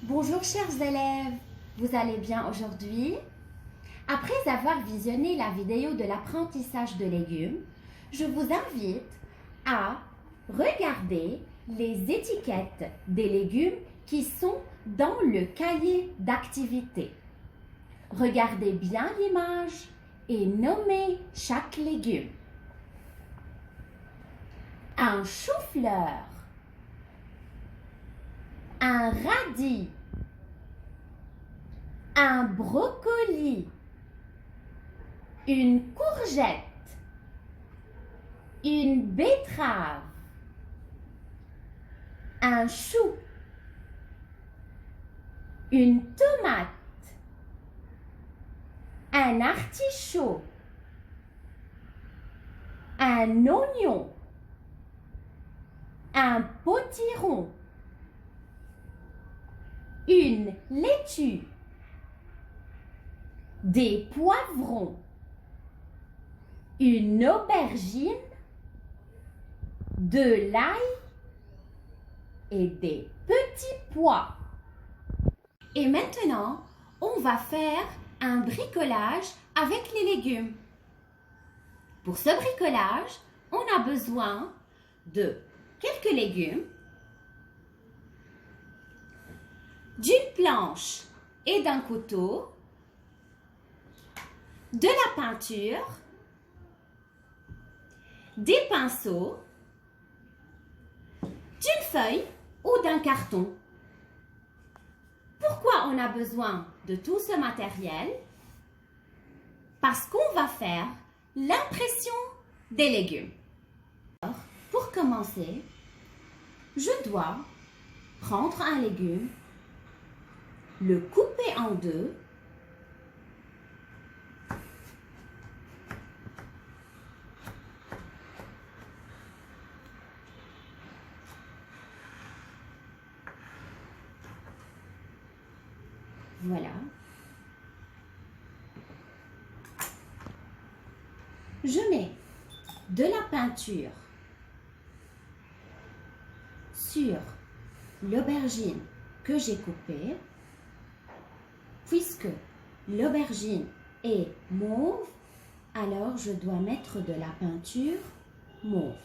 Bonjour chers élèves, vous allez bien aujourd'hui? Après avoir visionné la vidéo de l'apprentissage de légumes, je vous invite à regarder les étiquettes des légumes qui sont dans le cahier d'activité. Regardez bien l'image et nommez chaque légume. Un chou-fleur, un radis, un brocoli, une courgette, une betterave, un chou, une tomate, un artichaut, un oignon, un potiron, une laitue, des poivrons, une aubergine, de l'ail et des petits pois. Et maintenant, on va faire un bricolage avec les légumes. Pour ce bricolage, on a besoin de quelques légumes, d'une planche et d'un couteau, de la peinture, des pinceaux, d'une feuille ou d'un carton. Pourquoi on a besoin de tout ce matériel? Parce qu'on va faire l'impression des légumes. Alors, pour commencer, je dois prendre un légume, le couper en deux, voilà. Je mets de la peinture sur l'aubergine que j'ai coupée. Puisque l'aubergine est mauve, alors je dois mettre de la peinture mauve.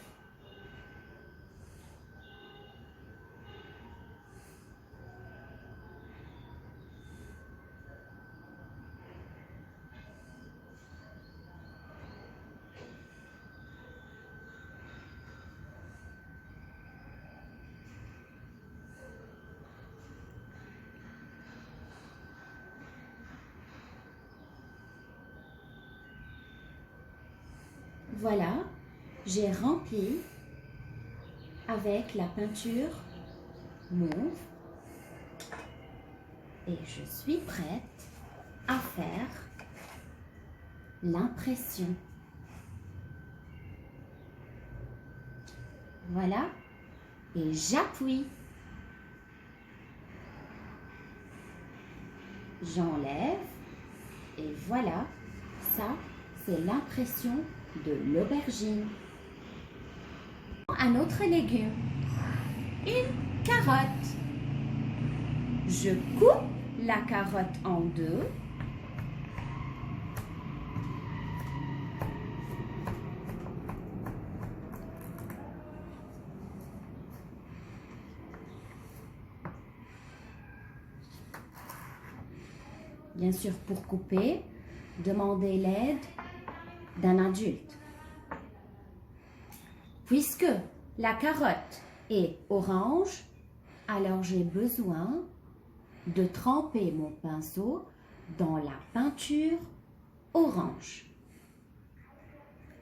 Voilà, j'ai rempli avec la peinture mauve et je suis prête à faire l'impression. Voilà, et j'appuie. J'enlève et voilà, ça c'est l'impression de l'aubergine. Un autre légume, une carotte. Je coupe la carotte en deux. Bien sûr, pour couper, demandez l'aide d'un adulte. Puisque la carotte est orange, alors j'ai besoin de tremper mon pinceau dans la peinture orange.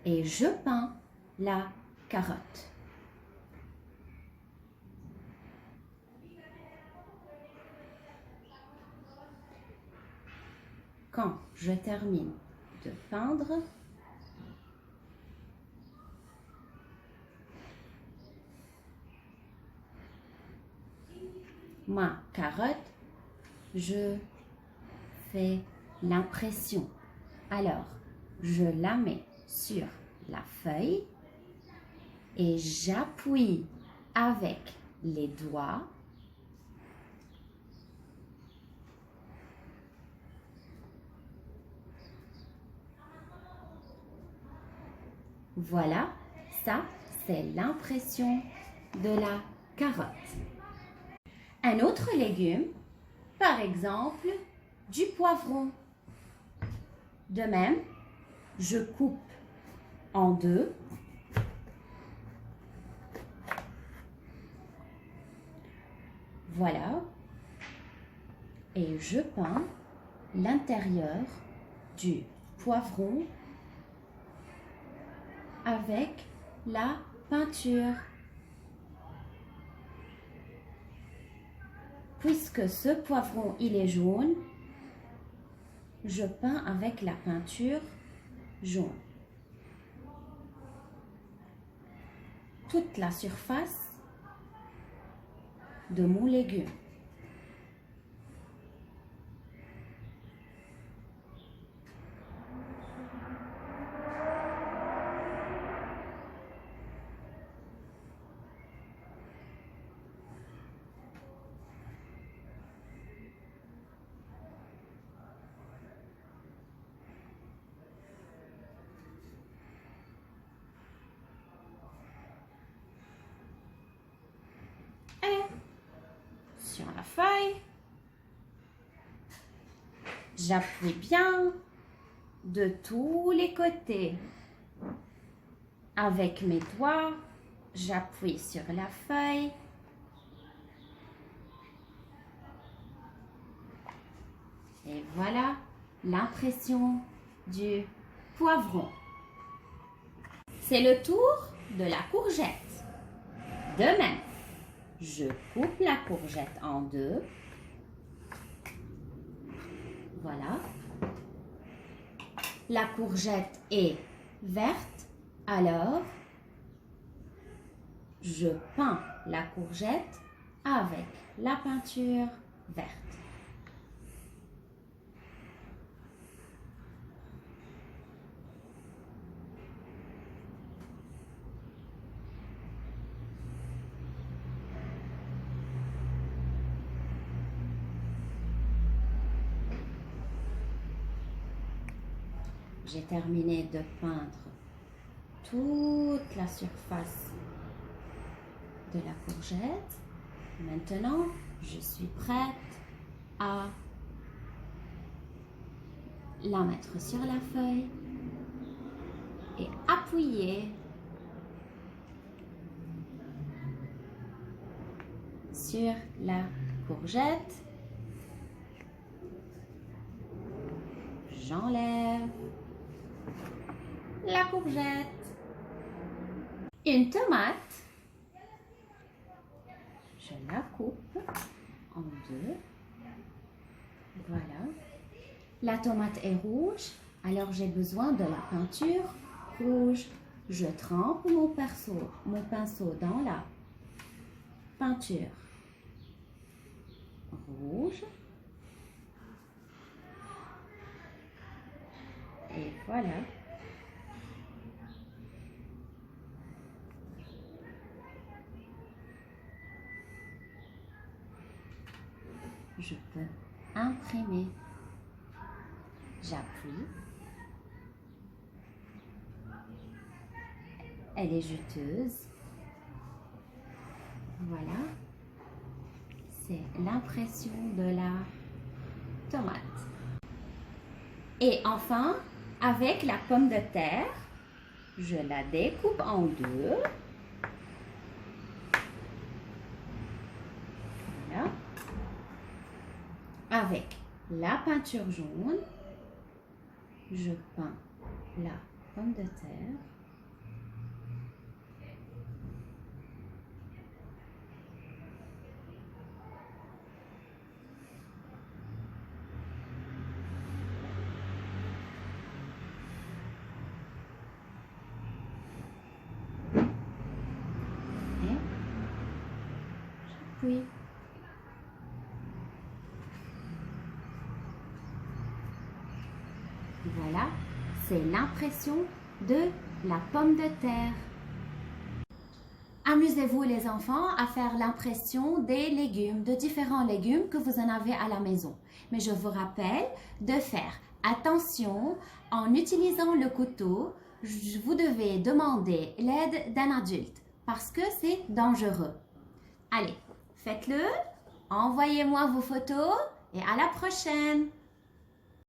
Et je peins la carotte. Quand je termine de peindre, ma carotte, je fais l'impression. Alors, je la mets sur la feuille et j'appuie avec les doigts Voilà, ça, c'est l'impression de la carotte. Un autre légume, par exemple, du poivron. De même, je coupe en deux. Voilà. Et je peins l'intérieur du poivron avec la peinture. Puisque ce poivron, il est jaune, je peins avec la peinture jaune. Toute la surface de mon légume. Et sur la feuille, j'appuie bien de tous les côtés. Avec mes doigts, j'appuie sur la feuille. Et voilà l'impression du poivron. C'est le tour de la courgette. De même, je coupe la courgette en deux. Voilà. La courgette est verte, alors je peins la courgette avec la peinture verte. J'ai terminé de peindre toute la surface de la courgette. Maintenant, je suis prête à la mettre sur la feuille et appuyer sur la courgette. J'enlève la courgette. Une tomate. Je la coupe en deux. Voilà. La tomate est rouge, alors j'ai besoin de la peinture rouge. Je trempe mon pinceau dans la peinture rouge. Et voilà. Je peux imprimer. J'appuie. Elle est juteuse. Voilà. C'est l'impression de la tomate. Et enfin, avec la pomme de terre, je la découpe en deux. Voilà. Avec la peinture jaune, je peins la pomme de terre. Et j'appuie. Voilà, c'est l'impression de la pomme de terre. Amusez-vous les enfants à faire l'impression des légumes, de différents légumes que vous en avez à la maison. Mais je vous rappelle de faire attention en utilisant le couteau vous devez demander l'aide d'un adulte parce que c'est dangereux. Allez, faites-le, envoyez-moi vos photos et à la prochaine!